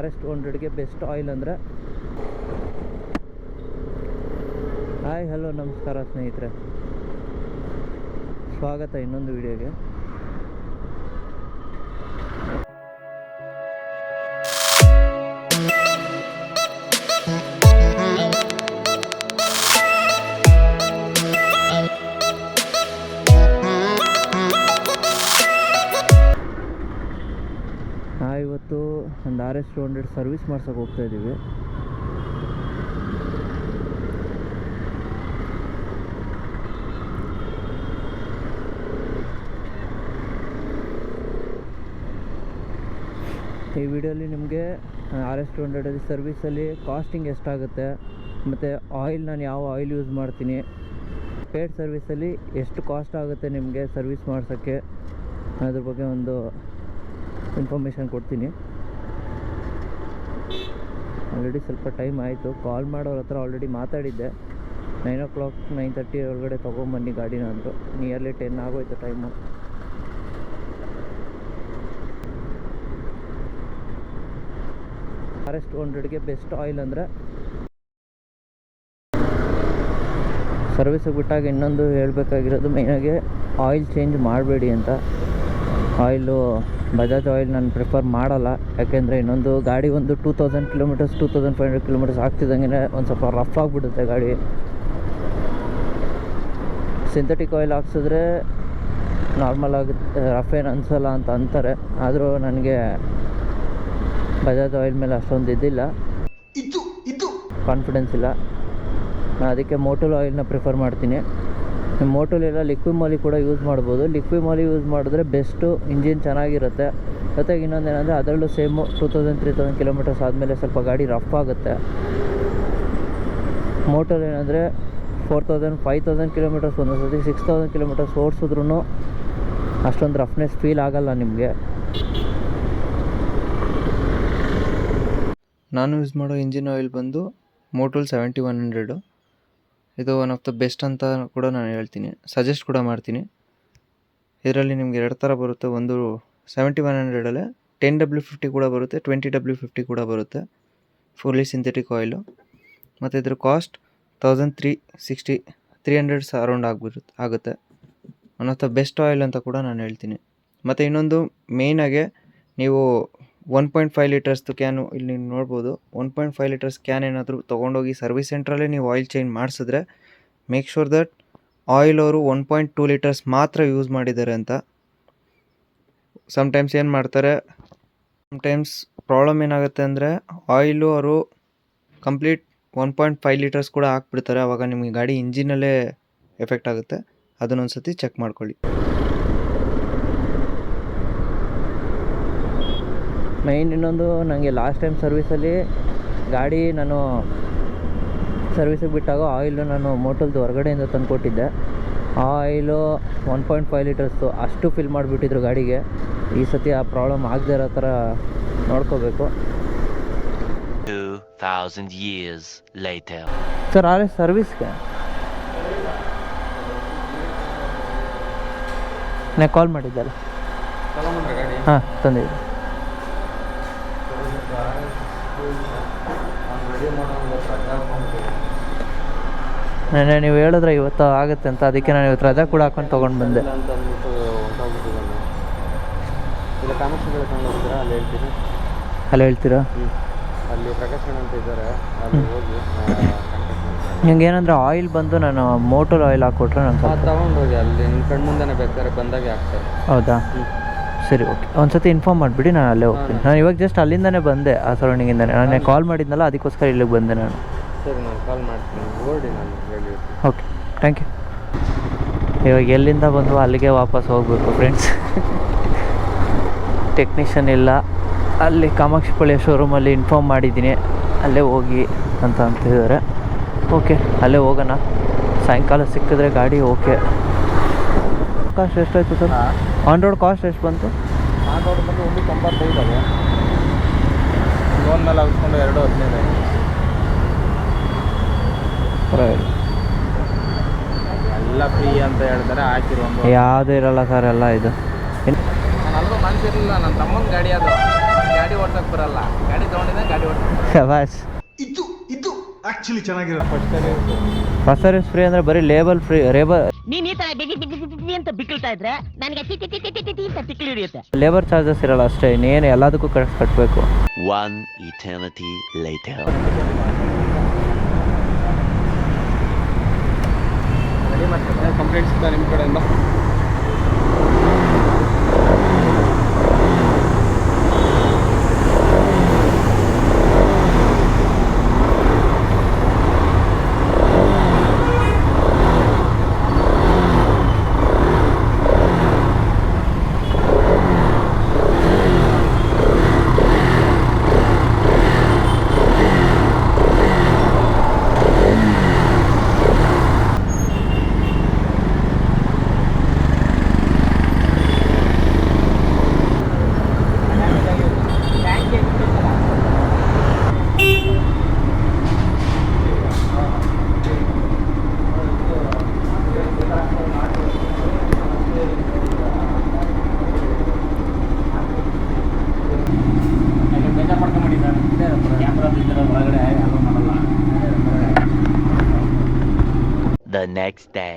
Rs200 best oil ಅಂದರೆ. Hi hello ನಮಸ್ಕಾರ ಸ್ನೇಹಿತರೆ, ಸ್ವಾಗತ ಇನ್ನೊಂದು ವಿಡಿಯೋಗೆ. ಇವತ್ತು ಒಂದು Rs200 ಸರ್ವಿಸ್ ಮಾಡ್ಸೋಕೆ ಹೋಗ್ತಾ ಇದ್ದೀವಿ. ಈ ವಿಡಿಯೋಲಿ ನಿಮಗೆ Rs200 ಸರ್ವಿಸಲ್ಲಿ ಕಾಸ್ಟಿಂಗ್ ಎಷ್ಟಾಗುತ್ತೆ, ಮತ್ತು ಆಯಿಲ್ ನಾನು ಯಾವ ಆಯಿಲ್ ಯೂಸ್ ಮಾಡ್ತೀನಿ, ಪೇಡ್ ಸರ್ವಿಸಲ್ಲಿ ಎಷ್ಟು ಕಾಸ್ಟ್ ಆಗುತ್ತೆ ನಿಮಗೆ ಸರ್ವಿಸ್ ಮಾಡ್ಸೋಕ್ಕೆ, ಅದ್ರ ಬಗ್ಗೆ ಒಂದು ಇನ್ಫಾರ್ಮೇಷನ್ ಕೊಡ್ತೀನಿ. ಆಲ್ರೆಡಿ ಸ್ವಲ್ಪ ಟೈಮ್ ಆಯಿತು, ಕಾಲ್ ಮಾಡೋರ ಹತ್ರ ಆಲ್ರೆಡಿ ಮಾತಾಡಿದ್ದೆ. 9 o'clock 9:30 ಒಳಗಡೆ ತೊಗೊಂಬನ್ನಿ ಗಾಡಿನ ಅಂದರು. ನಿಯರ್ಲಿ 10 ಆಗೋಯ್ತು ಟೈಮು. Rs200 ಬೆಸ್ಟ್ ಆಯಿಲ್ ಅಂದರೆ. ಸರ್ವಿಸಿಗೆ ಬಿಟ್ಟಾಗ ಇನ್ನೊಂದು ಹೇಳಬೇಕಾಗಿರೋದು ಮೇಯ್ನಾಗಿ ಆಯಿಲ್ ಚೇಂಜ್ ಮಾಡಬೇಡಿ ಅಂತ. ಆಯಿಲು ಬಜಾಜ್ ಆಯಿಲ್ ನಾನು ಪ್ರಿಫರ್ ಮಾಡಲ್ಲ, ಯಾಕೆಂದರೆ ಇನ್ನೊಂದು ಗಾಡಿ ಒಂದು 2000 ಕಿಲೋಮೀಟರ್ಸ್ 2500 ಕಿಲೋಮೀಟರ್ಸ್ ಆಗ್ತಿದ್ದಂಗೆ ಒಂದು ಸ್ವಲ್ಪ ರಫ್ ಆಗಿಬಿಡುತ್ತೆ ಗಾಡಿ. ಸಿಂಥೆಟಿಕ್ ಆಯಿಲ್ ಹಾಕ್ಸಿದ್ರೆ ನಾರ್ಮಲ್ ಆಗುತ್ತೆ, ರಫ್ ಏನು ಅನಿಸಲ್ಲ ಅಂತ ಅಂತಾರೆ. ಆದರೂ ನನಗೆ ಬಜಾಜ್ ಆಯಿಲ್ ಮೇಲೆ ಅಷ್ಟೊಂದು ಇದಿಲ್ಲ, ಕಾನ್ಫಿಡೆನ್ಸ್ ಇಲ್ಲ. ನಾನು ಅದಕ್ಕೆ ಮೋಟುಲ್ ಆಯಿಲ್ನ ಪ್ರಿಫರ್ ಮಾಡ್ತೀನಿ. ಮೋಟುಲ್ ಇಲ್ಲ ಲಿಕ್ವಿಡ್ ಕೂಡ ಯೂಸ್ ಮಾಡ್ಬೋದು. ಲಿಕ್ವಿಡ್ ಯೂಸ್ ಮಾಡಿದ್ರೆ ಬೆಸ್ಟು, ಇಂಜಿನ್ ಚೆನ್ನಾಗಿರುತ್ತೆ. ಜೊತೆಗೆ ಇನ್ನೊಂದೇನೆಂದರೆ ಅದರಲ್ಲೂ ಸೇಮು 2000-3000 ಕಿಲೋಮೀಟರ್ಸ್ ಆದಮೇಲೆ ಸ್ವಲ್ಪ ಗಾಡಿ ರಫ್ ಆಗುತ್ತೆ. ಮೋಟುಲ್ ಏನಂದರೆ 4000-5000 ಕಿಲೋಮೀಟರ್ಸ್, ಒಂದೊಂದು ಸತಿ 6000 ಕಿಲೋಮೀಟರ್ಸ್ ಓಡಿಸಿದ್ರೂ ಅಷ್ಟೊಂದು ರಫ್ನೆಸ್ ಫೀಲ್ ಆಗಲ್ಲ ನಿಮಗೆ. ನಾನು ಯೂಸ್ ಮಾಡೋ ಇಂಜಿನ್ ಆಯಿಲ್ ಬಂದು ಮೋಟುಲ್ 7100. ಇದು ಒನ್ ಆಫ್ ದ ಬೆಸ್ಟ್ ಅಂತ ಕೂಡ ನಾನು ಹೇಳ್ತೀನಿ, ಸಜೆಸ್ಟ್ ಕೂಡ ಮಾಡ್ತೀನಿ. ಇದರಲ್ಲಿ ನಿಮಗೆ 2 ಥರ ಬರುತ್ತೆ. ಒಂದು 7100 10W50 ಕೂಡ ಬರುತ್ತೆ, 20W50 ಕೂಡ ಬರುತ್ತೆ, ಫುಲ್ಲಿ ಸಿಂಥೆಟಿಕ್ ಆಯಿಲು. ಮತ್ತು ಇದ್ರ ಕಾಸ್ಟ್ 1300 ಅರೌಂಡ್ ಆಗುತ್ತೆ. One of the best oil ಅಂತ ಕೂಡ ನಾನು ಹೇಳ್ತೀನಿ. ಮತ್ತು ಇನ್ನೊಂದು ಮೇಯ್ನಾಗೆ ನೀವು 1.5 ಲೀಟರ್ಸ್ದು ಕ್ಯಾನು ಇಲ್ಲಿ ನೀವು ನೋಡ್ಬೋದು. 1.5 ಲೀಟರ್ಸ್ ಕ್ಯಾನ್ ಏನಾದರೂ ತೊಗೊಂಡೋಗಿ ಸರ್ವಿಸ್ ಸೆಂಟ್ರಲ್ಲೇ ನೀವು ಆಯಿಲ್ ಚೇಂಜ್ ಮಾಡಿಸಿದ್ರೆ ಮೇಕ್ ಶೂರ್ ದಟ್ ಆಯಿಲ್ ಅವರು 1.2 ಲೀಟರ್ಸ್ ಮಾತ್ರ ಯೂಸ್ ಮಾಡಿದ್ದಾರೆ ಅಂತ. ಸಮ್ಟೈಮ್ಸ್ ಏನು ಮಾಡ್ತಾರೆ, ಸಮ್ಟೈಮ್ಸ್ ಪ್ರಾಬ್ಲಮ್ ಏನಾಗುತ್ತೆ ಅಂದರೆ ಆಯಿಲು ಅವರು ಕಂಪ್ಲೀಟ್ 1.5 ಲೀಟರ್ಸ್ ಕೂಡ ಹಾಕ್ಬಿಡ್ತಾರೆ. ಆವಾಗ ನಿಮಗೆ ಗಾಡಿ ಇಂಜಿನಲ್ಲೇ ಎಫೆಕ್ಟ್ ಆಗುತ್ತೆ. ಅದನ್ನೊಂದು ಸತಿ ಚೆಕ್ ಮಾಡ್ಕೊಳ್ಳಿ. ಮೈನ್ ಇನ್ನೊಂದು, ನನಗೆ ಲಾಸ್ಟ್ ಟೈಮ್ ಸರ್ವಿಸಲ್ಲಿ ಗಾಡಿ ನಾನು ಸರ್ವಿಸಿಗೆ ಬಿಟ್ಟಾಗ ಆಯಿಲು ನಾನು ಮೋಟಲ್ದು ಹೊರಗಡೆಯಿಂದ ತಂದು ಕೊಟ್ಟಿದ್ದೆ. ಆ ಆಯಿಲು 1.5 ಲೀಟರ್ಸು ಅಷ್ಟು ಫಿಲ್ ಮಾಡಿಬಿಟ್ಟಿದ್ರು ಗಾಡಿಗೆ. ಈ ಸತಿ ಆ ಪ್ರಾಬ್ಲಮ್ ಆಗದೆ ಇರೋ ಥರ ನೋಡ್ಕೋಬೇಕು. 2000 years later. ಸರ್ RS ಸರ್ವಿಸ್ಗೆ ನಾನು ಕಾಲ್ ಮಾಡಿದ್ದಲ್ಲ, ಹಾಂ ತಂದಿದ್ದೆ. ನೆನ್ನೆ ನೀವು ಹೇಳಿದ್ರೆ ಇವತ್ತು ಆಗುತ್ತೆ ಅಂತ, ಅದಕ್ಕೆ ನಾನು ಇವತ್ತು ರಜಾ ಕೂಡ ಹಾಕೊಂಡು ತೊಗೊಂಡು ಬಂದೆ. ಅಲ್ಲಿ ಹೇಳ್ತೀರಾ? ಅಲ್ಲಿ ಪ್ರಕಾಶ್ ಅಂತ ಇದ್ದಾರೆ, ನಿಮ್ಗೆ ಏನಂದರೆ ಆಯಿಲ್ ಬಂದು ನಾನು ಮೋಟಲ್ ಆಯಿಲ್ ಹಾಕ್ಕೊಟ್ರೆ ನಾನು ತೊಗೊಂಡೋಗಿ ಅಲ್ಲಿ ನಿಮ್ಮ ಕಣ್ಣು ಮುಂದೆನೇ ಬೇಕಾದ್ರೆ ಬಂದಾಗೆ ಹಾಕ್ತಾರೆ. ಹೌದಾ? ಸರಿ, ಓಕೆ. ಒಂದು ಸತಿ ಇನ್ಫಾರ್ಮ್ ಮಾಡಿಬಿಡಿ, ನಾನು ಅಲ್ಲೇ ಹೋಗ್ತೀನಿ. ನಾನು ಇವಾಗ ಜಸ್ಟ್ ಅಲ್ಲಿಂದನೇ ಬಂದೆ, ಆ ಸರೌಂಡಿಂಗಿಂದನೇ. ನಾನು ಕಾಲ್ ಮಾಡಿದ್ನಲ್ಲ, ಅದಕ್ಕೋಸ್ಕರ ಇಲ್ಲಿಗೆ ಬಂದೆ ನಾನು. ಸರಿ, ನಾನು ಕಾಲ್ ಮಾಡ್ತೀನಿ, ಓಡಿ ನಾನು ಹೇಳಿ. Okay, thank you. ಇವಾಗ ಎಲ್ಲಿಂದ ಬಂದು ಅಲ್ಲಿಗೆ ವಾಪಸ್ ಹೋಗಬೇಕು ಫ್ರೆಂಡ್ಸ್. ಟೆಕ್ನಿಷಿಯನ್ ಇಲ್ಲ, ಅಲ್ಲಿ ಕಾಮಾಕ್ಷಿಪಳ್ಳಿಯ ಶೋರೂಮಲ್ಲಿ ಇನ್ಫಾರ್ಮ್ ಮಾಡಿದ್ದೀನಿ, ಅಲ್ಲೇ ಹೋಗಿ ಅಂತ ಅಂತಿದ್ದಾರೆ. ಓಕೆ, ಅಲ್ಲೇ ಹೋಗೋಣ. ಸಾಯಂಕಾಲ ಸಿಕ್ಕಿದ್ರೆ ಗಾಡಿ ಓಕೆ. ಕಾಸ್ಟ್ ಎಷ್ಟಾಯಿತು ಸರ್? ಆನ್ ರೋಡ್ ಕಾಸ್ಟ್ ಎಷ್ಟು ಬಂತು? ಆನ್ ರೋಡ್ ಬಂದು 195 ಅದು, ಲೋನ್ ಮೇಲೆ ಹಾಕ್ಸ್ಕೊಂಡು 215. ಎಲ್ಲ ಫ್ರೀ ಅಂತ ಹೇಳ್ತಾರೆ, ಹಾಕಿರೋ ಯಾವುದೂ ಇರಲ್ಲ ಸರ್, ಎಲ್ಲ ಇದು. ನಾನು ಅಲ್ಲೂ ಮನಸ್ಸಿರಲಿಲ್ಲ, ನನ್ನ ತಮ್ಮನ ಗಾಡಿ ಅದು, ಗಾಡಿ ಓಡ್ಸೋಕ್ಕೆ ಬರಲ್ಲ. ಗಾಡಿ ತೊಗೊಂಡಿದ್ದೆ ಗಾಡಿ ಶಬಾಷ್. ಇದು ಆಕ್ಚುಲಿ ಚೆನ್ನಾಗಿರೋ ಫಸ್ಟ್ ಸರ್ವಿಸ್ ಫ್ರೀ ಅಂದರೆ ಬರೀ ಲೇಬಲ್ ಫ್ರೀ. ನೀನ್ ಈ ತರ ಬಿಗಿ ಬಿಗಿ ಬಿಗಿ ಅಂತ ಬಿಕ್ಕಳ್ತಾ ಇದ್ರೆ ನನಗೆ T T T T T T ಅಂತ ತಿಕ್ಕಿ ಹಿಡಿಯುತ್ತೆ. ಲೇಬರ್ ಚಾರ್ಜಸ್ ಇರಲ್ಲ ಅಷ್ಟೇ, ಇನ್ನೇನು ಎಲ್ಲದಕ್ಕೂ ಕಟ್ಟಬೇಕು. One eternity later. ಕಂಪ್ಲೇಂಟ್ಸ್ ಇದ್ದ ನಿಮ್ಮ ಕಡೆಯಿಂದ? The next day.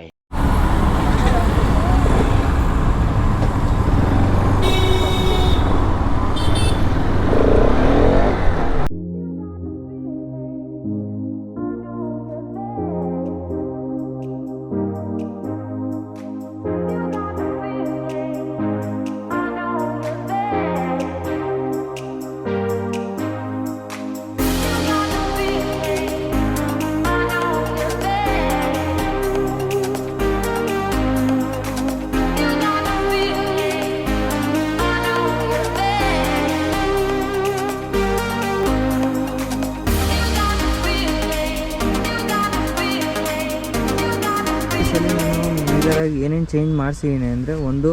ಮೇಜರಾಗಿ ಏನೇನು ಚೇಂಜ್ ಮಾಡಿಸಿದ್ದೀನಿ ಅಂದರೆ, ಒಂದು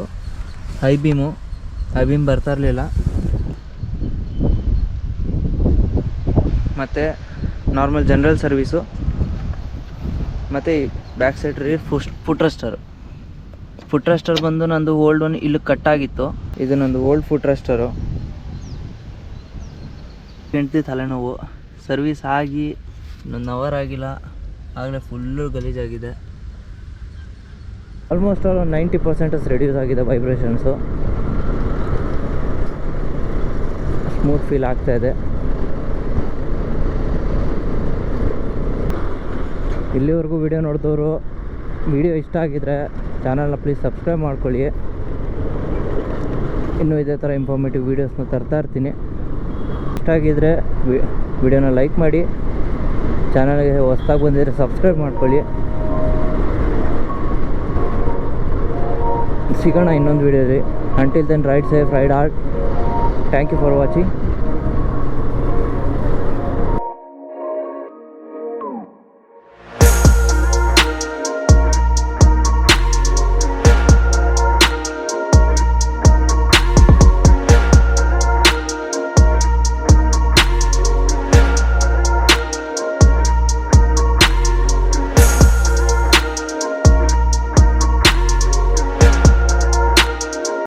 ಐ ಬೀಮ್ ಬರ್ತಾ ಇರಲಿಲ್ಲ, ಮತ್ತು ನಾರ್ಮಲ್ ಜನರಲ್ ಸರ್ವೀಸು, ಮತ್ತು ಬ್ಯಾಕ್ ಸೈಡ್ ರೀ ಫುಟ್ ರೆಸ್ಟರ್ ಬಂದು ನಂದು ಓಲ್ಡ್ ಒನ್ ಇಲ್ಲಿ ಕಟ್ಟಾಗಿತ್ತು. ಇದು ನಂದು ಓಲ್ಡ್ ಫುಟ್ ರೆಸ್ಟರು. ಹೆಂಡ್ತಿ ತಲೆನೋವು, ಸರ್ವೀಸ್ ಆಗಿ ಇನ್ನೊಂದು ಅವರ್ ಆಗಿಲ್ಲ, ಆಗಲೇ ಫುಲ್ಲು ಗಲೀಜಾಗಿದೆ. ಆಲ್ಮೋಸ್ಟ್ ಆಲ್ 90% ರೆಡ್ಯೂಸ್ ಆಗಿದೆ ವೈಬ್ರೇಷನ್ಸು. ಸ್ಮೂತ್ ಫೀಲ್ ಆಗ್ತಾಯಿದೆ. ಇಲ್ಲಿವರೆಗೂ ವಿಡಿಯೋ ನೋಡಿದವರು ವಿಡಿಯೋ ಇಷ್ಟ ಆಗಿದ್ರೆ ಚಾನಲ್ನ ಪ್ಲೀಸ್ ಸಬ್ಸ್ಕ್ರೈಬ್ ಮಾಡ್ಕೊಳ್ಳಿ. ಇನ್ನೂ ಇದೇ ಥರ ಇನ್ಫಾರ್ಮೇಟಿವ್ ವೀಡಿಯೋಸ್ನ ತರ್ತಾ ಇರ್ತೀನಿ. ಇಷ್ಟ ಆಗಿದ್ದರೆ ವಿಡಿಯೋನ ಲೈಕ್ ಮಾಡಿ, ಚಾನಲ್ಗೆ ಹೊಸ್ದಾಗಿ ಬಂದಿದ್ದರೆ ಸಬ್ಸ್ಕ್ರೈಬ್ ಮಾಡ್ಕೊಳ್ಳಿ. ಸಿಗೋಣ ಇನ್ನೊಂದು ವಿಡಿಯೋಲಿ. Until then ride safe, ride hard. Thank you for watching.